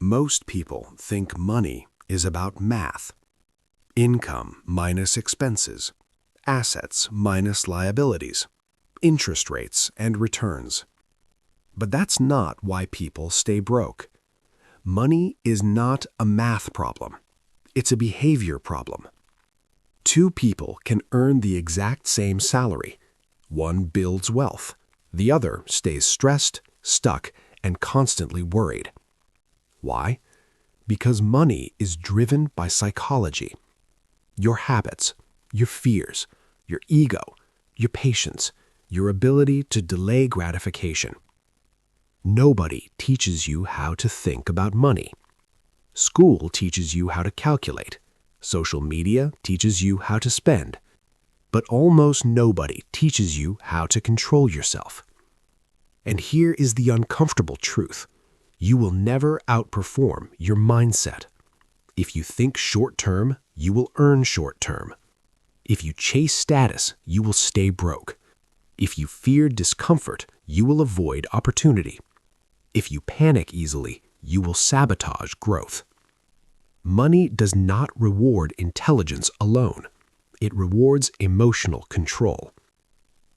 Most people think money is about math. Income minus expenses, assets minus liabilities, interest rates and returns. But that's not why people stay broke. Money is not a math problem. It's a behavior problem. Two people can earn the exact same salary. One builds wealth. The other stays stressed, stuck, and constantly worried. Why? Because money is driven by psychology. Your habits, your fears, your ego, your patience, your ability to delay gratification. Nobody teaches you how to think about money. School teaches you how to calculate. Social media teaches you how to spend. But almost nobody teaches you how to control yourself. And here is the uncomfortable truth. You will never outperform your mindset. If you think short-term, you will earn short-term. If you chase status, you will stay broke. If you fear discomfort, you will avoid opportunity. If you panic easily, you will sabotage growth. Money does not reward intelligence alone. It rewards emotional control.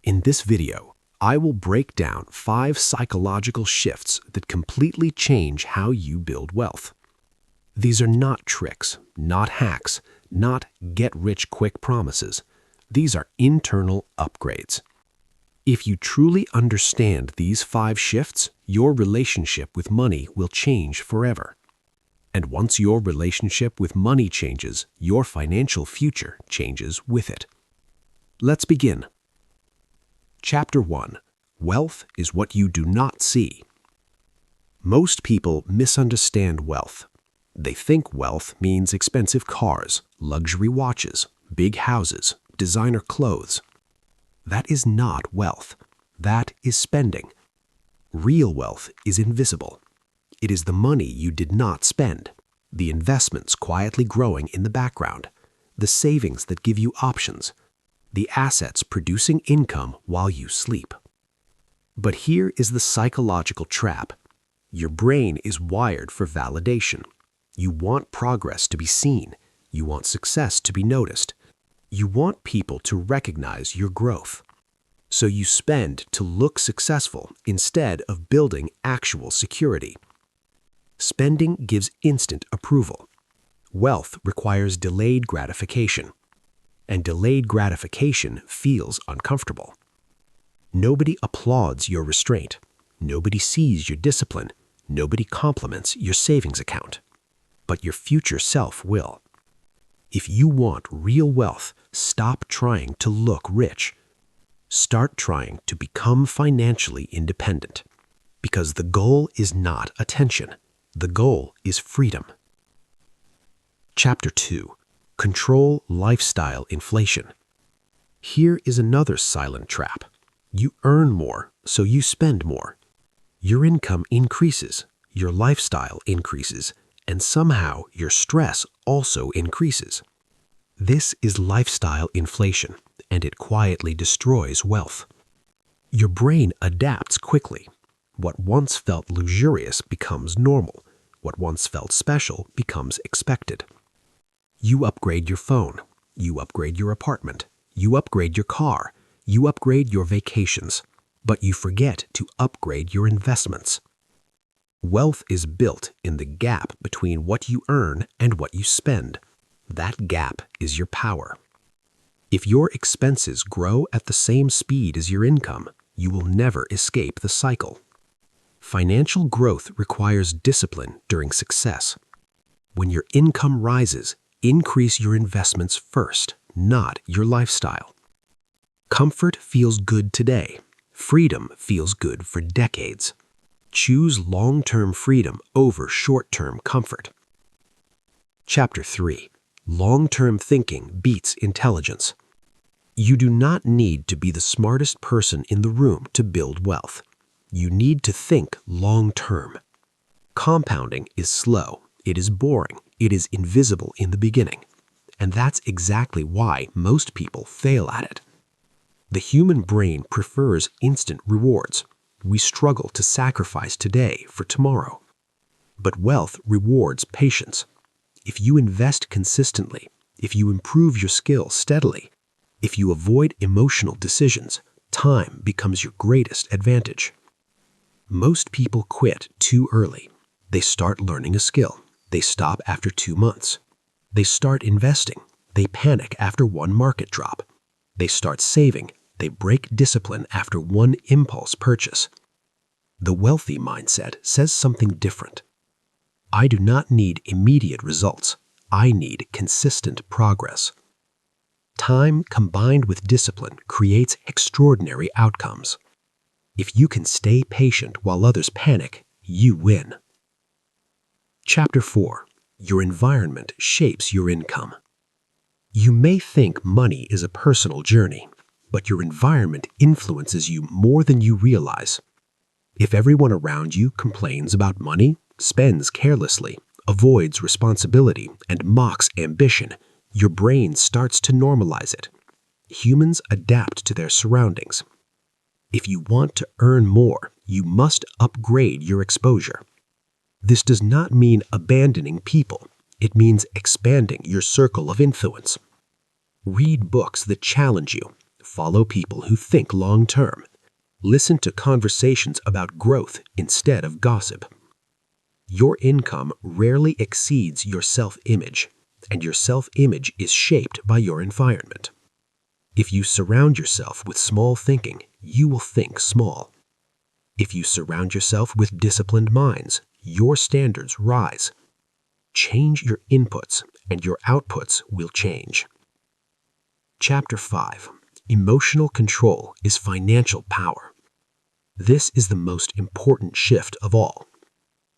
In this video, I will break down 5 psychological shifts that completely change how you build wealth. These are not tricks, not hacks, not get-rich-quick promises. These are internal upgrades. If you truly understand these 5 shifts, your relationship with money will change forever. And once your relationship with money changes, your financial future changes with it. Let's begin. Chapter 1. Wealth is what you do not see. Most people misunderstand wealth. They think wealth means expensive cars, luxury watches, big houses, designer clothes. That is not wealth. That is spending. Real wealth is invisible. It is the money you did not spend, the investments quietly growing in the background, the savings that give you options, the assets producing income while you sleep. But here is the psychological trap. Your brain is wired for validation. You want progress to be seen. You want success to be noticed. You want people to recognize your growth. So you spend to look successful instead of building actual security. Spending gives instant approval. Wealth requires delayed gratification. And delayed gratification feels uncomfortable. Nobody applauds your restraint. Nobody sees your discipline. Nobody compliments your savings account. But your future self will. If you want real wealth, stop trying to look rich. Start trying to become financially independent. Because the goal is not attention. The goal is freedom. Chapter 2. Control lifestyle inflation. Here is another silent trap. You earn more, so you spend more. Your income increases, your lifestyle increases, and somehow your stress also increases. This is lifestyle inflation, and it quietly destroys wealth. Your brain adapts quickly. What once felt luxurious becomes normal. What once felt special becomes expected. You upgrade your phone. You upgrade your apartment. You upgrade your car. You upgrade your vacations. But you forget to upgrade your investments. Wealth is built in the gap between what you earn and what you spend. That gap is your power. If your expenses grow at the same speed as your income, you will never escape the cycle. Financial growth requires discipline during success. When your income rises, increase your investments first, not your lifestyle. Comfort feels good today. Freedom feels good for decades. Choose long-term freedom over short-term comfort. Chapter 3. Long-term thinking beats intelligence. You do not need to be the smartest person in the room to build wealth. You need to think long-term. Compounding is slow. It is boring. It is invisible in the beginning. And that's exactly why most people fail at it. The human brain prefers instant rewards. We struggle to sacrifice today for tomorrow. But wealth rewards patience. If you invest consistently, if you improve your skills steadily, if you avoid emotional decisions, time becomes your greatest advantage. Most people quit too early. They start learning a skill. They stop after 2 months. They start investing. They panic after one market drop. They start saving. They break discipline after one impulse purchase. The wealthy mindset says something different. I do not need immediate results. I need consistent progress. Time combined with discipline creates extraordinary outcomes. If you can stay patient while others panic, you win. Chapter 4. Your environment shapes your income. You may think money is a personal journey, but your environment influences you more than you realize. If everyone around you complains about money, spends carelessly, avoids responsibility, and mocks ambition, your brain starts to normalize it. Humans adapt to their surroundings. If you want to earn more, you must upgrade your exposure. This does not mean abandoning people. It means expanding your circle of influence. Read books that challenge you. Follow people who think long-term. Listen to conversations about growth instead of gossip. Your income rarely exceeds your self-image, and your self-image is shaped by your environment. If you surround yourself with small thinking, you will think small. If you surround yourself with disciplined minds, your standards rise. Change your inputs, and your outputs will change. Chapter 5. Emotional control is financial power. This is the most important shift of all.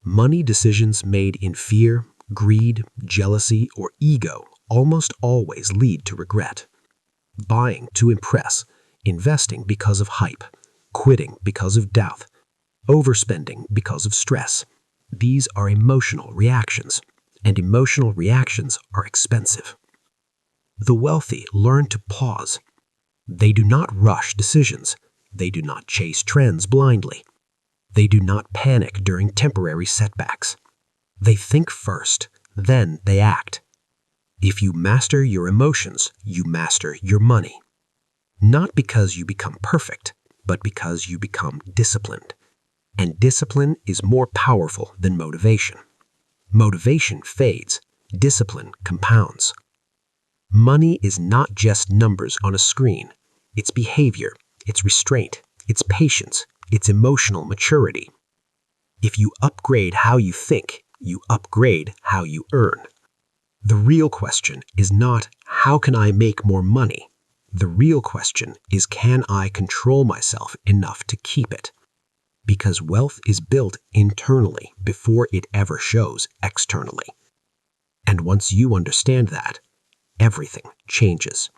Money decisions made in fear, greed, jealousy, or ego almost always lead to regret. Buying to impress, investing because of hype, quitting because of doubt, overspending because of stress. These are emotional reactions, and emotional reactions are expensive. The wealthy learn to pause. They do not rush decisions. They do not chase trends blindly. They do not panic during temporary setbacks. They think first, then they act. If you master your emotions, you master your money. Not because you become perfect, but because you become disciplined. And discipline is more powerful than motivation. Motivation fades. Discipline compounds. Money is not just numbers on a screen. It's behavior, it's restraint, it's patience, it's emotional maturity. If you upgrade how you think, you upgrade how you earn. The real question is not, how can I make more money? The real question is, can I control myself enough to keep it? Because wealth is built internally before it ever shows externally. And once you understand that, everything changes.